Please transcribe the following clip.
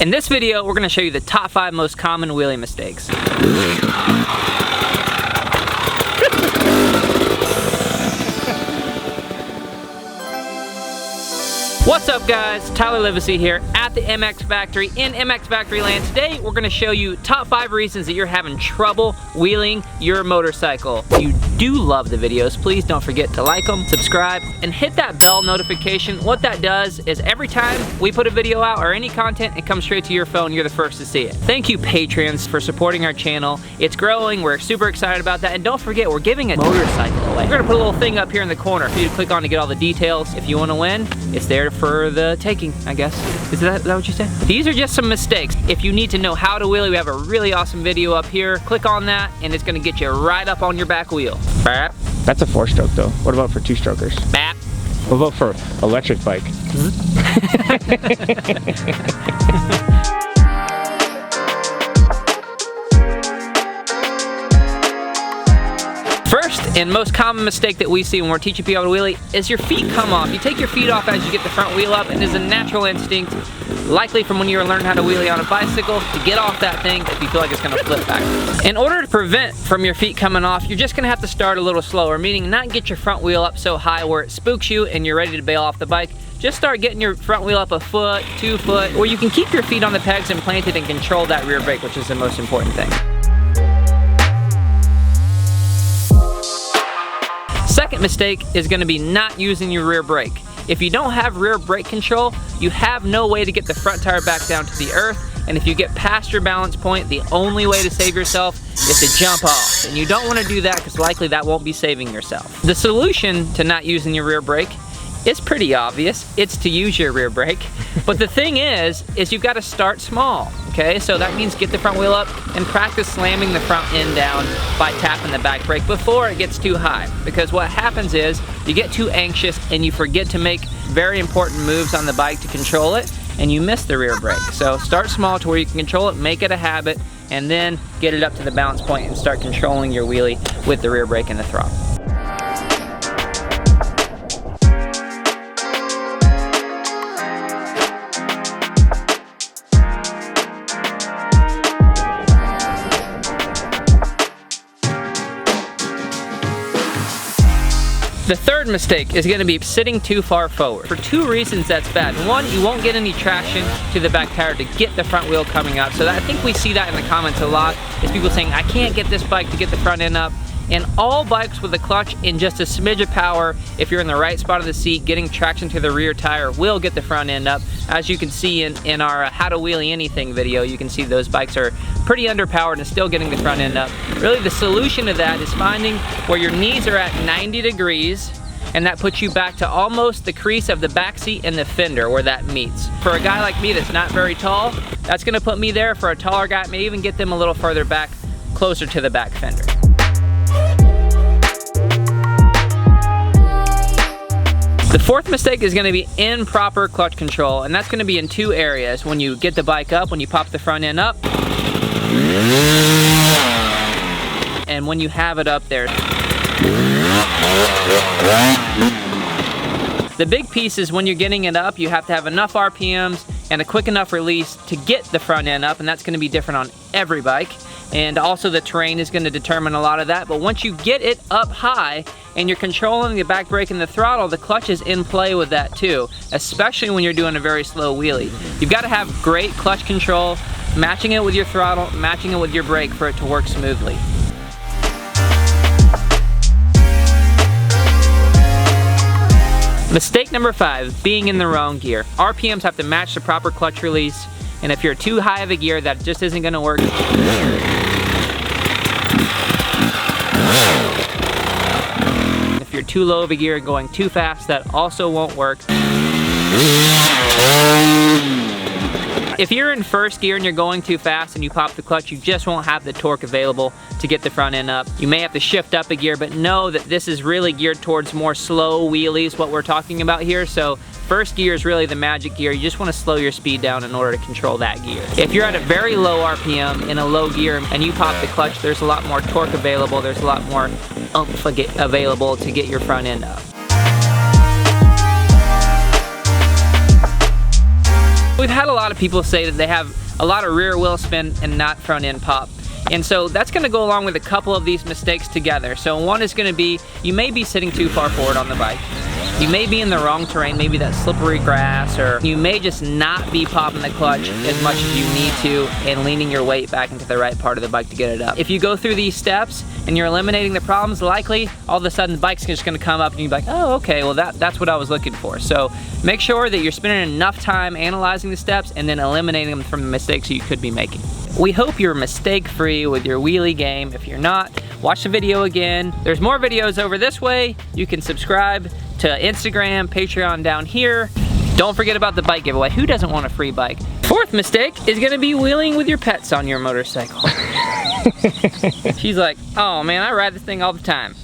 In this video, we're going to show you the top 5 most common wheelie mistakes. What's up guys, Tyler Livesey here at the MX Factory in MX Factory Land. Today we're going to show you top 5 reasons that you're having trouble wheeling your motorcycle. If you do love the videos, please don't forget to like them, subscribe, and hit that bell notification. What that does is every time we put a video out or any content, it comes straight to your phone. You're the first to see it. Thank you Patrons for supporting our channel. It's growing, we're super excited about that, and don't forget we're giving a motorcycle away. We're going to put a little thing up here in the corner for you to click on to get all the details. If you want to win, it's there for the taking, I guess. Is that what you said? These are just some mistakes. If you need to know how to wheelie, we have a really awesome video up here. Click on that and it's gonna get you right up on your back wheel. Bap. That's a 4-stroke though. What about for 2-strokers? Bap. What about for electric bike? First and most common mistake that we see when we're teaching people how to wheelie is your feet come off. You take your feet off as you get the front wheel up, and it's a natural instinct, likely from when you were learning how to wheelie on a bicycle, to get off that thing if you feel like it's gonna flip back. In order to prevent from your feet coming off, you're just gonna have to start a little slower, meaning not get your front wheel up so high where it spooks you and you're ready to bail off the bike. Just start getting your front wheel up a foot, 2 foot, where you can keep your feet on the pegs and planted and control that rear brake, which is the most important thing. Second mistake is going to be not using your rear brake. If you don't have rear brake control, you have no way to get the front tire back down to the earth, and if you get past your balance point, the only way to save yourself is to jump off, and you don't want to do that because likely that won't be saving yourself. The solution to not using your rear brake is pretty obvious. It's to use your rear brake. But the thing is you've got to start small, okay? So that means get the front wheel up and practice slamming the front end down by tapping the back brake before it gets too high. Because what happens is you get too anxious and you forget to make very important moves on the bike to control it, and you miss the rear brake. So start small to where you can control it, make it a habit, and then get it up to the balance point and start controlling your wheelie with the rear brake and the throttle. The third mistake is going to be sitting too far forward. For 2 reasons that's bad. One, you won't get any traction to the back tire to get the front wheel coming up. So I think we see that in the comments a lot, is people saying, I can't get this bike to get the front end up. And all bikes with a clutch and just a smidge of power, if you're in the right spot of the seat, getting traction to the rear tire will get the front end up. As you can see in our How to Wheelie Anything video, you can see those bikes are pretty underpowered and still getting the front end up. Really the solution to that is finding where your knees are at 90 degrees, and that puts you back to almost the crease of the back seat and the fender where that meets. For a guy like me that's not very tall, that's gonna put me there. For a taller guy, it may even get them a little further back, closer to the back fender. The fourth mistake is going to be improper clutch control, and that's going to be in 2 areas. When you get the bike up, when you pop the front end up, and when you have it up there. The big piece is when you're getting it up, you have to have enough RPMs and a quick enough release to get the front end up, and that's going to be different on every bike. And also the terrain is going to determine a lot of that. But once you get it up high and you're controlling the back brake and the throttle, the clutch is in play with that too, especially when you're doing a very slow wheelie. You've got to have great clutch control, matching it with your throttle, matching it with your brake for it to work smoothly. Mistake number 5, being in the wrong gear. RPMs have to match the proper clutch release, and if you're too high of a gear, that just isn't going to work. If you're too low of a gear and going too fast, that also won't work. If you're in first gear and you're going too fast and you pop the clutch, you just won't have the torque available to get the front end up. You may have to shift up a gear, but know that this is really geared towards more slow wheelies, what we're talking about here. So first gear is really the magic gear. You just want to slow your speed down in order to control that gear. If you're at a very low RPM in a low gear and you pop the clutch, there's a lot more torque available, there's a lot more oomph available to get your front end up. We've had a lot of people say that they have a lot of rear wheel spin and not front end pop. And so that's gonna go along with a couple of these mistakes together. So one is gonna be, you may be sitting too far forward on the bike. You may be in the wrong terrain, maybe that slippery grass, or you may just not be popping the clutch as much as you need to and leaning your weight back into the right part of the bike to get it up. If you go through these steps and you're eliminating the problems, likely all of a sudden the bike's just gonna come up and you're like, oh, okay, well that's what I was looking for. So make sure that you're spending enough time analyzing the steps and then eliminating them from the mistakes you could be making. We hope you're mistake-free with your wheelie game. If you're not, watch the video again. There's more videos over this way. You can subscribe to Instagram, Patreon down here. Don't forget about the bike giveaway. Who doesn't want a free bike? Fourth mistake is gonna be wheeling with your pets on your motorcycle. She's like, oh man, I ride this thing all the time.